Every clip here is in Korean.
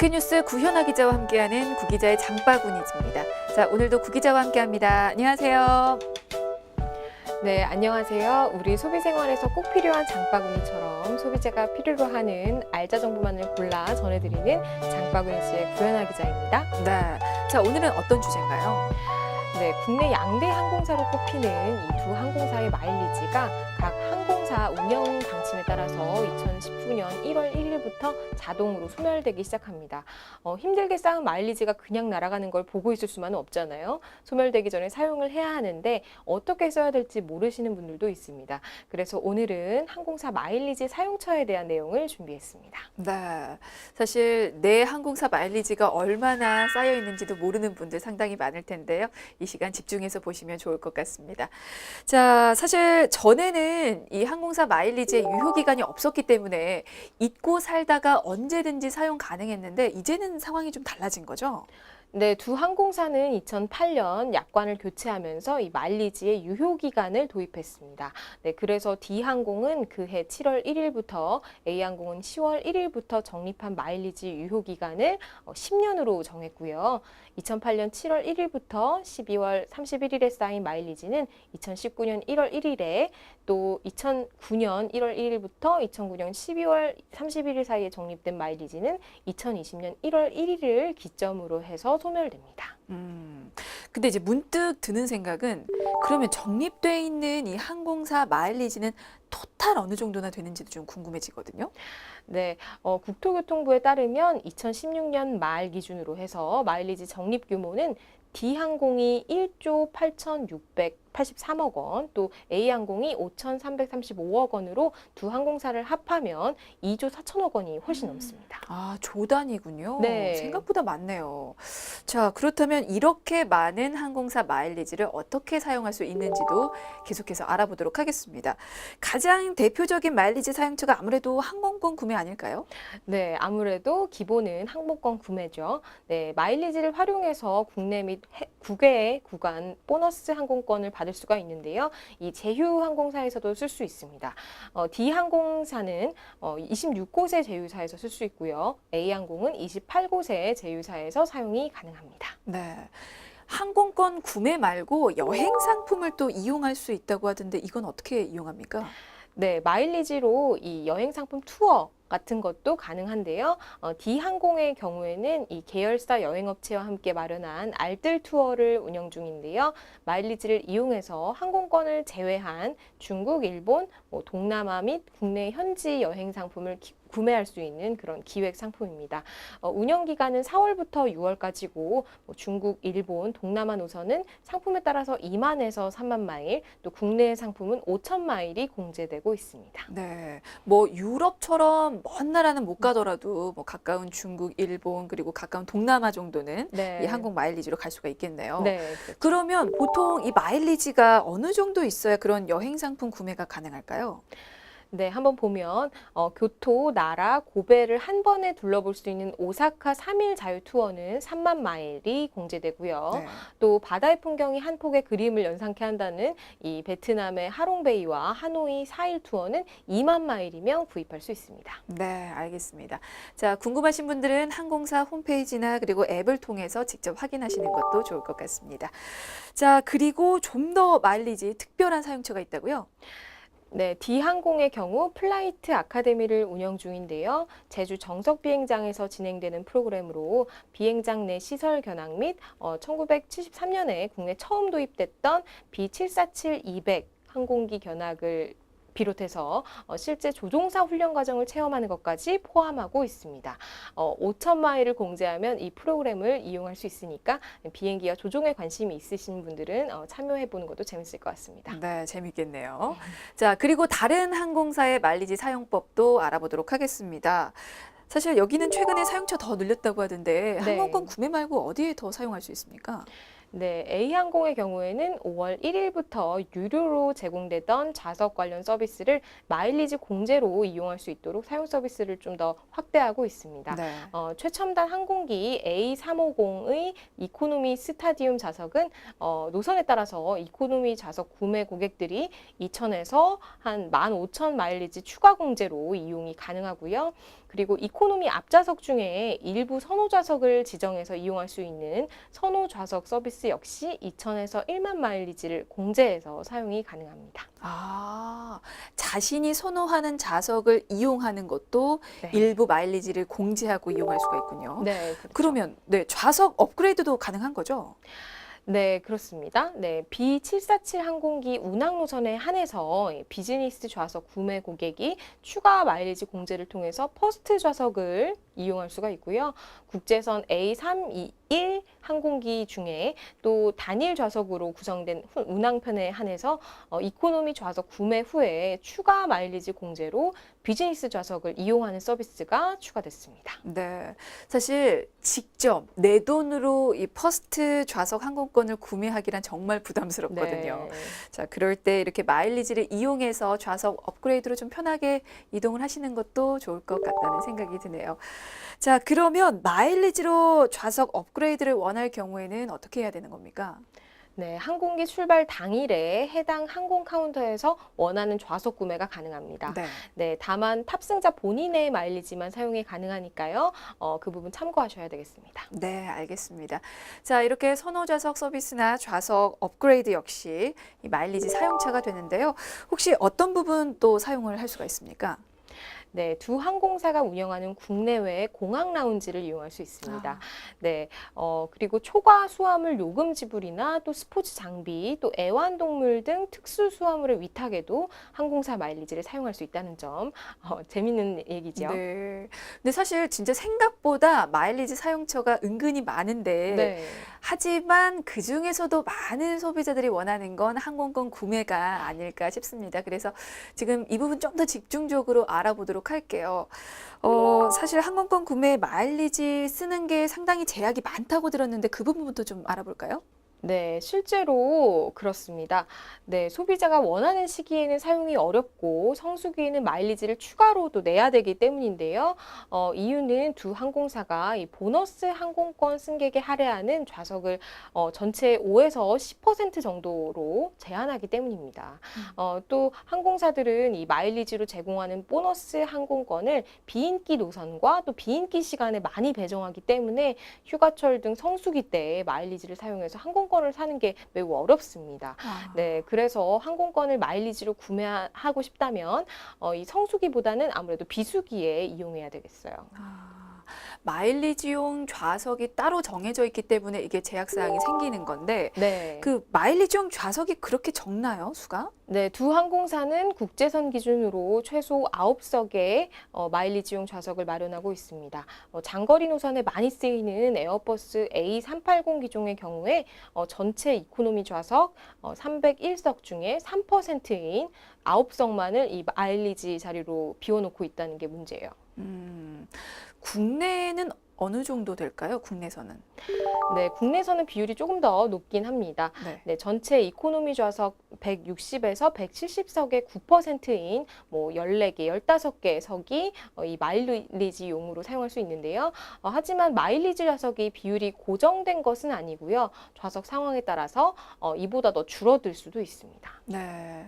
오케이뉴스 구현아 기자와 함께하는 구기자의 장바구니즈입니다. 자, 오늘도 구기자와 함께합니다. 안녕하세요. 네, 안녕하세요. 우리 소비 생활에서 꼭 필요한 장바구니처럼 소비자가 필요로 하는 알짜 정보만을 골라 전해드리는 장바구니즈의 구현아 기자입니다. 네. 자, 오늘은 어떤 주제인가요? 네, 국내 양대 항공사로 꼽히는 이 두 항공사의 마일리지가 각 항공사 운영 방침에 따라서 2019년 1월 1일부터 자동으로 소멸되기 시작합니다. 힘들게 쌓은 마일리지가 그냥 날아가는 걸 보고 있을 수만은 없잖아요. 소멸되기 전에 사용을 해야 하는데 어떻게 써야 될지 모르시는 분들도 있습니다. 그래서 오늘은 항공사 마일리지 사용처에 대한 내용을 준비했습니다. 네. 사실 내 항공사 마일리지가 얼마나 쌓여 있는지도 모르는 분들 상당히 많을 텐데요. 이 시간 집중해서 보시면 좋을 것 같습니다. 자, 사실 전에는 이 항공사 마일리지의 유효기간이 없었기 때문에 잊고 살다가 언제든지 사용 가능했는데 이제는 상황이 좀 달라진 거죠? 네, 두 항공사는 2008년 약관을 교체하면서 이 마일리지의 유효기간을 도입했습니다. 네, 그래서 D항공은 그해 7월 1일부터, A항공은 10월 1일부터 적립한 마일리지 유효기간을 10년으로 정했고요. 2008년 7월 1일부터 12월 31일에 쌓인 마일리지는 2019년 1월 1일에 또 2009년 1월 1일부터 2009년 12월 31일 사이에 적립된 마일리지는 2020년 1월 1일을 기점으로 해서 소멸됩니다. 근데 이제 문득 드는 생각은 그러면 적립돼 있는 이 항공사 마일리지는 토탈 어느 정도나 되는지도 좀 궁금해지거든요. 네, 국토교통부에 따르면 2016년 말 기준으로 해서 마일리지 적립 규모는 D항공이 1조 8,683억 원, 또 A항공이 5,335억 원으로 두 항공사를 합하면 2조 4천억 원이 훨씬 넘습니다. 아, 조 단위군요. 네. 생각보다 많네요. 자, 그렇다면 이렇게 많은 항공사 마일리지를 어떻게 사용할 수 있는지도 계속해서 알아보도록 하겠습니다. 가장 대표적인 마일리지 사용처가 아무래도 항공권 구매 아닐까요? 네, 아무래도 기본은 항공권 구매죠. 네, 마일리지를 활용해서 국내 및 국외의 구간 보너스 항공권을 받을 수가 있는데요. 이 제휴 항공사에서도 쓸 수 있습니다. D항공사는 26곳의 제휴사에서 쓸 수 있고요. A항공은 28곳의 제휴사에서 사용이 가능합니다. 네. 항공권 구매 말고 여행 상품을 또 이용할 수 있다고 하던데 이건 어떻게 이용합니까? 네, 마일리지로 이 여행 상품 투어 같은 것도 가능한데요. D항공의 경우에는 이 계열사 여행업체와 함께 마련한 알뜰 투어를 운영 중인데요. 마일리지를 이용해서 항공권을 제외한 중국, 일본, 동남아 및 국내 현지 여행 상품을 구매할 수 있는 그런 기획 상품입니다. 운영 기간은 4월부터 6월까지고 중국, 일본, 동남아 노선은 상품에 따라서 2만에서 3만 마일, 또 국내 상품은 5천 마일이 공제되고 있습니다. 네, 뭐 유럽처럼 먼 나라는 못 가더라도 뭐 가까운 중국, 일본 그리고 가까운 동남아 정도는 네. 이 항공 마일리지로 갈 수가 있겠네요. 네, 그렇죠. 그러면 보통 이 마일리지가 어느 정도 있어야 그런 여행 상품 구매가 가능할까요? 네, 한번 보면 교토, 나라, 고베를 한 번에 둘러볼 수 있는 오사카 3일 자유 투어는 3만 마일이 공제되고요. 네. 또 바다의 풍경이 한 폭의 그림을 연상케 한다는 이 베트남의 하롱베이와 하노이 4일 투어는 2만 마일이면 구입할 수 있습니다. 네, 알겠습니다. 자, 궁금하신 분들은 항공사 홈페이지나 그리고 앱을 통해서 직접 확인하시는 것도 좋을 것 같습니다. 자, 그리고 좀 더 마일리지 특별한 사용처가 있다고요? 네, D항공의 경우 플라이트 아카데미를 운영 중인데요. 제주 정석 비행장에서 진행되는 프로그램으로 비행장 내 시설 견학 및 1973년에 국내 처음 도입됐던 B747-200 항공기 견학을 비롯해서 실제 조종사 훈련 과정을 체험하는 것까지 포함하고 있습니다. 5천 마일을 공제하면 이 프로그램을 이용할 수 있으니까 비행기와 조종에 관심이 있으신 분들은 참여해보는 것도 재밌을 것 같습니다. 네, 재밌겠네요. 자, 그리고 다른 항공사의 마일리지 사용법도 알아보도록 하겠습니다. 사실 여기는 최근에 사용처 더 늘렸다고 하던데 네. 항공권 구매 말고 어디에 더 사용할 수 있습니까? 네, A항공의 경우에는 5월 1일부터 유료로 제공되던 좌석 관련 서비스를 마일리지 공제로 이용할 수 있도록 사용 서비스를 좀 더 확대하고 있습니다. 네. 최첨단 항공기 A350의 이코노미 스타디움 좌석은 노선에 따라서 이코노미 좌석 구매 고객들이 2,000에서 한 15,000 마일리지 추가 공제로 이용이 가능하고요. 그리고 이코노미 앞좌석 중에 일부 선호 좌석을 지정해서 이용할 수 있는 선호 좌석 서비스 역시 2,000에서 1만 마일리지를 공제해서 사용이 가능합니다. 아, 자신이 선호하는 좌석을 이용하는 것도 네. 일부 마일리지를 공제하고 이용할 수가 있군요. 네, 그렇죠. 그러면 네, 좌석 업그레이드도 가능한 거죠? 네, 그렇습니다. 네, B747 항공기 운항 노선에 한해서 비즈니스 좌석 구매 고객이 추가 마일리지 공제를 통해서 퍼스트 좌석을 이용할 수가 있고요. 국제선 A321 항공기 중에 또 단일 좌석으로 구성된 운항편에 한해서 이코노미 좌석 구매 후에 추가 마일리지 공제로 비즈니스 좌석을 이용하는 서비스가 추가됐습니다. 네. 사실 직접 내 돈으로 이 퍼스트 좌석 항공권을 구매하기란 정말 부담스럽거든요. 네. 자, 그럴 때 이렇게 마일리지를 이용해서 좌석 업그레이드로 좀 편하게 이동을 하시는 것도 좋을 것 같다는 생각이 드네요. 자, 그러면 마일리지로 좌석 업그레이드를 원할 경우에는 어떻게 해야 되는 겁니까? 네, 항공기 출발 당일에 해당 항공 카운터에서 원하는 좌석 구매가 가능합니다. 네. 네, 다만 탑승자 본인의 마일리지만 사용이 가능하니까요. 그 부분 참고하셔야 되겠습니다. 네, 알겠습니다. 자, 이렇게 선호 좌석 서비스나 좌석 업그레이드 역시 이 마일리지 사용차가 되는데요. 혹시 어떤 부분 또 사용을 할 수가 있습니까? 네, 두 항공사가 운영하는 국내외 공항 라운지를 이용할 수 있습니다. 아. 네, 그리고 초과 수화물 요금 지불이나 또 스포츠 장비, 또 애완동물 등 특수 수화물의 위탁에도 항공사 마일리지를 사용할 수 있다는 점, 재밌는 얘기죠. 네. 근데 사실 진짜 생각보다 마일리지 사용처가 은근히 많은데 네. 하지만 그 중에서도 많은 소비자들이 원하는 건 항공권 구매가 아닐까 싶습니다. 그래서 지금 이 부분 좀 더 집중적으로 알아보도록 할게요. 사실 항공권 구매 마일리지 쓰는 게 상당히 제약이 많다고 들었는데 그 부분부터 좀 알아볼까요? 네, 실제로 그렇습니다. 네, 소비자가 원하는 시기에는 사용이 어렵고 성수기에는 마일리지를 추가로 또 내야 되기 때문인데요. 이유는 두 항공사가 이 보너스 항공권 승객에 할애하는 좌석을 전체 5에서 10% 정도로 제한하기 때문입니다. 또 항공사들은 이 마일리지로 제공하는 보너스 항공권을 비인기 노선과 또 비인기 시간에 많이 배정하기 때문에 휴가철 등 성수기 때 마일리지를 사용해서 항공권을 사는 게 매우 어렵습니다. 네, 그래서 항공권을 마일리지로 구매하고 싶다면 이 성수기보다는 아무래도 비수기에 이용해야 되겠어요. 마일리지용 좌석이 따로 정해져 있기 때문에 이게 제약사항이 생기는 건데 네. 그 마일리지용 좌석이 그렇게 적나요, 수가? 네, 두 항공사는 국제선 기준으로 최소 9석의 마일리지용 좌석을 마련하고 있습니다. 장거리 노선에 많이 쓰이는 에어버스 A380 기종의 경우에 전체 이코노미 좌석 301석 중에 3%인 9석만을 이 마일리지 자리로 비워놓고 있다는 게 문제예요. 국내는 어느 정도 될까요? 국내선은? 네, 국내선은 비율이 조금 더 높긴 합니다. 네. 네, 전체 이코노미 좌석 160에서 170석의 9%인 뭐 14개, 15개 석이 이 마일리지용으로 사용할 수 있는데요. 하지만 마일리지 좌석이 비율이 고정된 것은 아니고요. 좌석 상황에 따라서 이보다 더 줄어들 수도 있습니다. 네.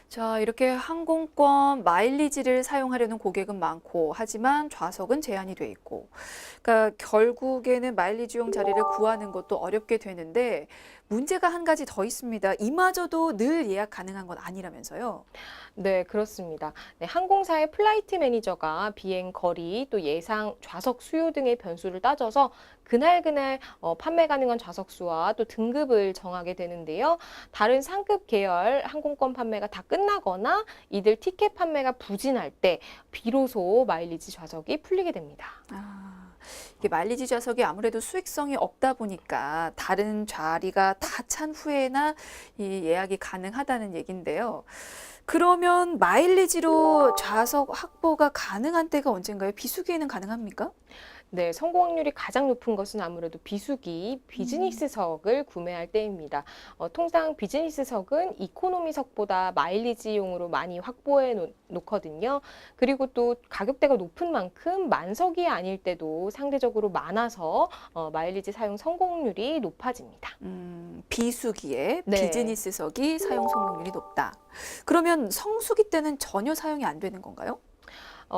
자, 이렇게 항공권 마일리지를 사용하려는 고객은 많고, 하지만 좌석은 제한이 돼 있고, 그러니까 결국에는 마일리지용 자리를 구하는 것도 어렵게 되는데, 문제가 한 가지 더 있습니다. 이마저도 늘 예약 가능한 건 아니라면서요? 네, 그렇습니다. 네, 항공사의 플라이트 매니저가 비행 거리, 또 예상 좌석 수요 등의 변수를 따져서 그날 판매 가능한 좌석 수와 또 등급을 정하게 되는데요. 다른 상급 계열 항공권 판매가 다 끝나거나 이들 티켓 판매가 부진할 때 비로소 마일리지 좌석이 풀리게 됩니다. 이게 마일리지 좌석이 아무래도 수익성이 없다 보니까 다른 자리가 다 찬 후에나 이 예약이 가능하다는 얘긴데요. 그러면 마일리지로 좌석 확보가 가능한 때가 언젠가요? 비수기에는 가능합니까? 네, 성공 확률이 가장 높은 것은 아무래도 비수기 비즈니스석을 구매할 때입니다. 통상 비즈니스석은 이코노미석보다 마일리지용으로 많이 확보해 놓거든요. 그리고 또 가격대가 높은 만큼 만석이 아닐 때도 상대적으로 많아서 마일리지 사용 성공률이 높아집니다. 비수기에 네. 비즈니스석이 사용 성공률이 높다. 그러면 성수기 때는 전혀 사용이 안 되는 건가요?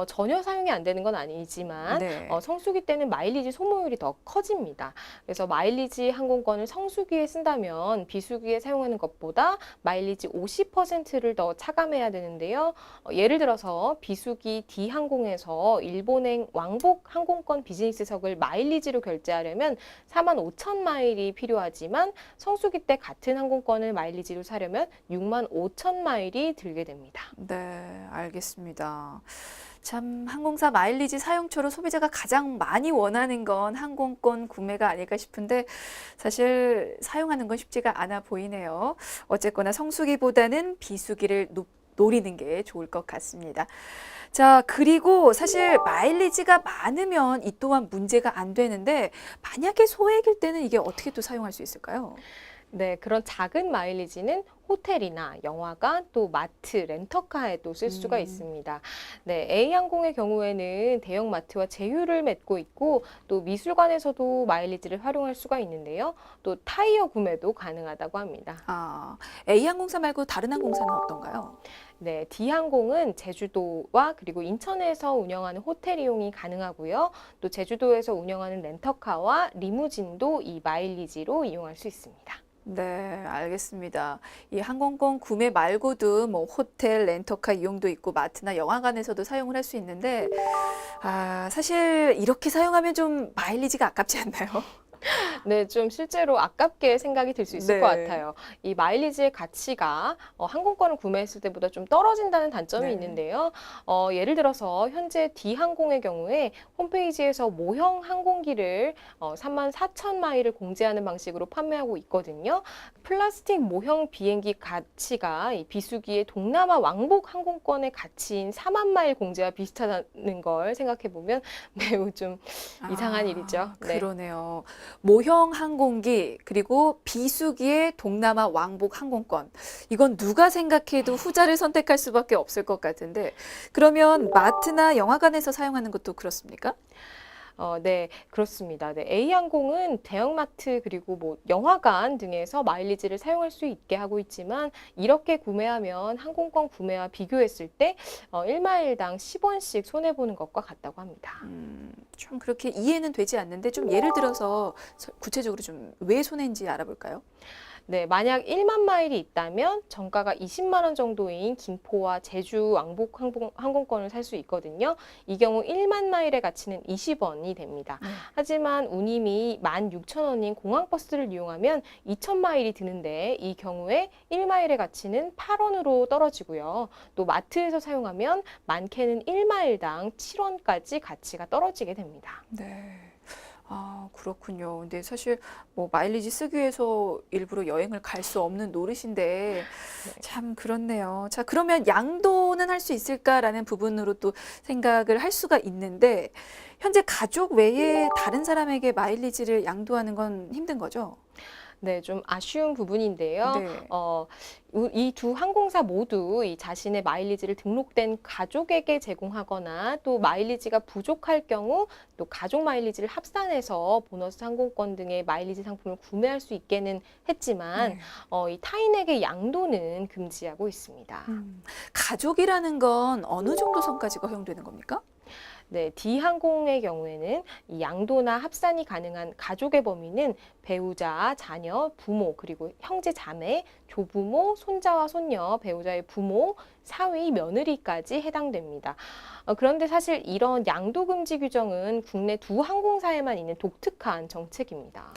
전혀 사용이 안 되는 건 아니지만 네. 성수기 때는 마일리지 소모율이 더 커집니다. 그래서 마일리지 항공권을 성수기에 쓴다면 비수기에 사용하는 것보다 마일리지 50%를 더 차감해야 되는데요. 예를 들어서 비수기 D항공에서 일본행 왕복 항공권 비즈니스석을 마일리지로 결제하려면 45,000마일이 필요하지만 성수기 때 같은 항공권을 마일리지로 사려면 65,000마일이 들게 됩니다. 네, 알겠습니다. 참 항공사 마일리지 사용처로 소비자가 가장 많이 원하는 건 항공권 구매가 아닐까 싶은데 사실 사용하는 건 쉽지가 않아 보이네요. 어쨌거나 성수기보다는 비수기를 노리는 게 좋을 것 같습니다. 자, 그리고 사실 마일리지가 많으면 이 또한 문제가 안 되는데 만약에 소액일 때는 이게 어떻게 또 사용할 수 있을까요? 네, 그런 작은 마일리지는 호텔이나 영화관, 또 마트, 렌터카에도 쓸 수가 있습니다. 네, A항공의 경우에는 대형 마트와 제휴를 맺고 있고 또 미술관에서도 마일리지를 활용할 수가 있는데요. 또 타이어 구매도 가능하다고 합니다. 아, A항공사 말고 다른 항공사는 어떤가요? 네, D항공은 제주도와 그리고 인천에서 운영하는 호텔 이용이 가능하고요. 또 제주도에서 운영하는 렌터카와 리무진도 이 마일리지로 이용할 수 있습니다. 네, 알겠습니다. 이 항공권 구매 말고도 뭐 호텔, 렌터카 이용도 있고 마트나 영화관에서도 사용을 할 수 있는데 사실 이렇게 사용하면 좀 마일리지가 아깝지 않나요? 네, 좀 실제로 아깝게 생각이 들 수 있을 것 네. 같아요. 이 마일리지의 가치가 항공권을 구매했을 때보다 좀 떨어진다는 단점이 네. 있는데요. 예를 들어서 현재 D항공의 경우에 홈페이지에서 모형 항공기를 34,000마일을 공제하는 방식으로 판매하고 있거든요. 플라스틱 모형 비행기 가치가 이 비수기의 동남아 왕복 항공권의 가치인 4만 마일 공제와 비슷하다는 걸 생각해 보면 매우 좀 이상한 일이죠. 네. 그러네요. 모형 항공기 그리고 비수기의 동남아 왕복 항공권. 이건 누가 생각해도 후자를 선택할 수밖에 없을 것 같은데 그러면 마트나 영화관에서 사용하는 것도 그렇습니까? 네, 그렇습니다. 네, A항공은 대형마트 그리고 뭐 영화관 등에서 마일리지를 사용할 수 있게 하고 있지만 이렇게 구매하면 항공권 구매와 비교했을 때 1마일당 10원씩 손해보는 것과 같다고 합니다. 좀 그렇게 이해는 되지 않는데 좀 예를 들어서 구체적으로 좀 왜 손해인지 알아볼까요? 네, 만약 1만 마일이 있다면 정가가 20만 원 정도인 김포와 제주 왕복 항공권을 살 수 있거든요. 이 경우 1만 마일의 가치는 20원이 됩니다. 하지만 운임이 16,000원인 공항버스를 이용하면 2,000마일이 드는데 이 경우에 1마일의 가치는 8원으로 떨어지고요. 또 마트에서 사용하면 많게는 1마일당 7원까지 가치가 떨어지게 됩니다. 네. 그렇군요. 근데 사실 뭐 마일리지 쓰기 위해서 일부러 여행을 갈 수 없는 노릇인데 참 그렇네요. 자, 그러면 양도는 할 수 있을까라는 부분으로 또 생각을 할 수가 있는데 현재 가족 외에 다른 사람에게 마일리지를 양도하는 건 힘든 거죠? 네, 좀 아쉬운 부분인데요. 네. 이 두 항공사 모두 이 자신의 마일리지를 등록된 가족에게 제공하거나 또 마일리지가 부족할 경우 또 가족 마일리지를 합산해서 보너스 항공권 등의 마일리지 상품을 구매할 수 있게는 했지만 네. 이 타인에게 양도는 금지하고 있습니다. 가족이라는 건 어느 정도 선까지가 허용되는 겁니까? 네, D항공의 경우에는 이 양도나 합산이 가능한 가족의 범위는 배우자, 자녀, 부모, 그리고 형제, 자매, 조부모, 손자와 손녀, 배우자의 부모, 사위, 며느리까지 해당됩니다. 그런데 사실 이런 양도 금지 규정은 국내 두 항공사에만 있는 독특한 정책입니다.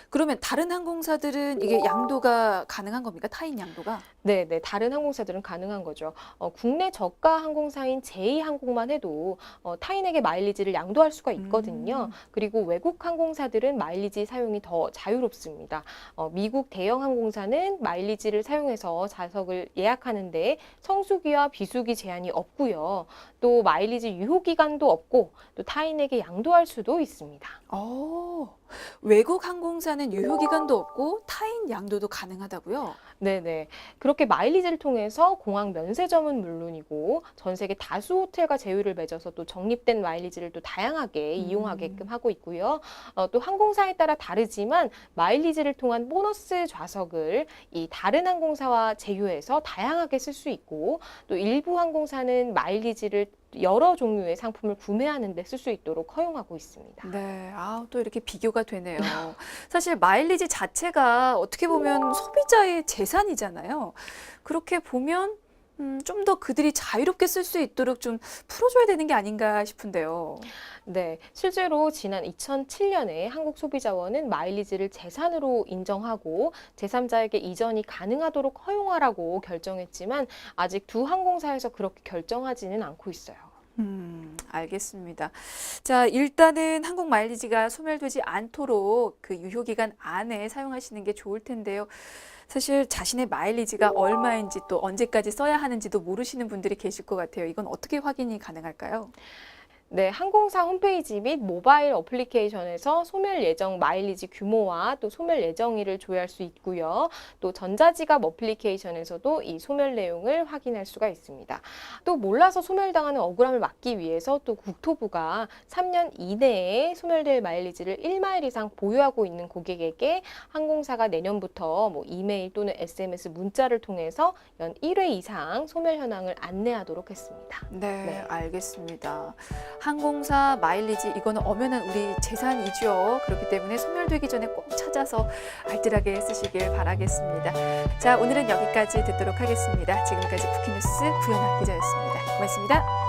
그러면 다른 항공사들은 이게 양도가 가능한 겁니까? 타인 양도가? 네, 다른 항공사들은 가능한 거죠. 국내 저가 항공사인 제이항공만 해도 또 타인에게 마일리지를 양도할 수가 있거든요. 그리고 외국 항공사들은 마일리지 사용이 더 자유롭습니다. 미국 대형 항공사는 마일리지를 사용해서 좌석을 예약하는데 성수기와 비수기 제한이 없고요. 또 마일리지 유효 기간도 없고 또 타인에게 양도할 수도 있습니다. 외국 항공사는 유효 기간도 없고 타인 양도도 가능하다고요? 네네. 그렇게 마일리지를 통해서 공항 면세점은 물론이고 전 세계 다수 호텔과 제휴를 맺어서 또 적립된 마일리지를 또 다양하게 이용하게끔 하고 있고요. 또 항공사에 따라 다르지만 마일리지를 통한 보너스 좌석을 이 다른 항공사와 제휴해서 다양하게 쓸 수 있고 또 일부 항공사는 마일리지를 여러 종류의 상품을 구매하는 데 쓸 수 있도록 허용하고 있습니다. 네, 또 이렇게 비교가 되네요. 사실 마일리지 자체가 어떻게 보면 소비자의 재산이잖아요. 그렇게 보면 좀 더 그들이 자유롭게 쓸 수 있도록 좀 풀어줘야 되는 게 아닌가 싶은데요. 네, 실제로 지난 2007년에 한국소비자원은 마일리지를 재산으로 인정하고 제3자에게 이전이 가능하도록 허용하라고 결정했지만 아직 두 항공사에서 그렇게 결정하지는 않고 있어요. 알겠습니다. 자, 일단은 한국 마일리지가 소멸되지 않도록 그 유효기간 안에 사용하시는 게 좋을 텐데요. 사실 자신의 마일리지가 얼마인지 또 언제까지 써야 하는지도 모르시는 분들이 계실 것 같아요. 이건 어떻게 확인이 가능할까요? 네, 항공사 홈페이지 및 모바일 어플리케이션에서 소멸 예정 마일리지 규모와 또 소멸 예정일을 조회할 수 있고요. 또 전자지갑 어플리케이션에서도 이 소멸 내용을 확인할 수가 있습니다. 또 몰라서 소멸당하는 억울함을 막기 위해서 또 국토부가 3년 이내에 소멸될 마일리지를 1마일 이상 보유하고 있는 고객에게 항공사가 내년부터 이메일 또는 SMS 문자를 통해서 연 1회 이상 소멸 현황을 안내하도록 했습니다. 네, 알겠습니다. 항공사 마일리지 이거는 엄연한 우리 재산이죠. 그렇기 때문에 소멸되기 전에 꼭 찾아서 알뜰하게 쓰시길 바라겠습니다. 자, 오늘은 여기까지 듣도록 하겠습니다. 지금까지 쿠키뉴스 구현아 기자였습니다. 고맙습니다.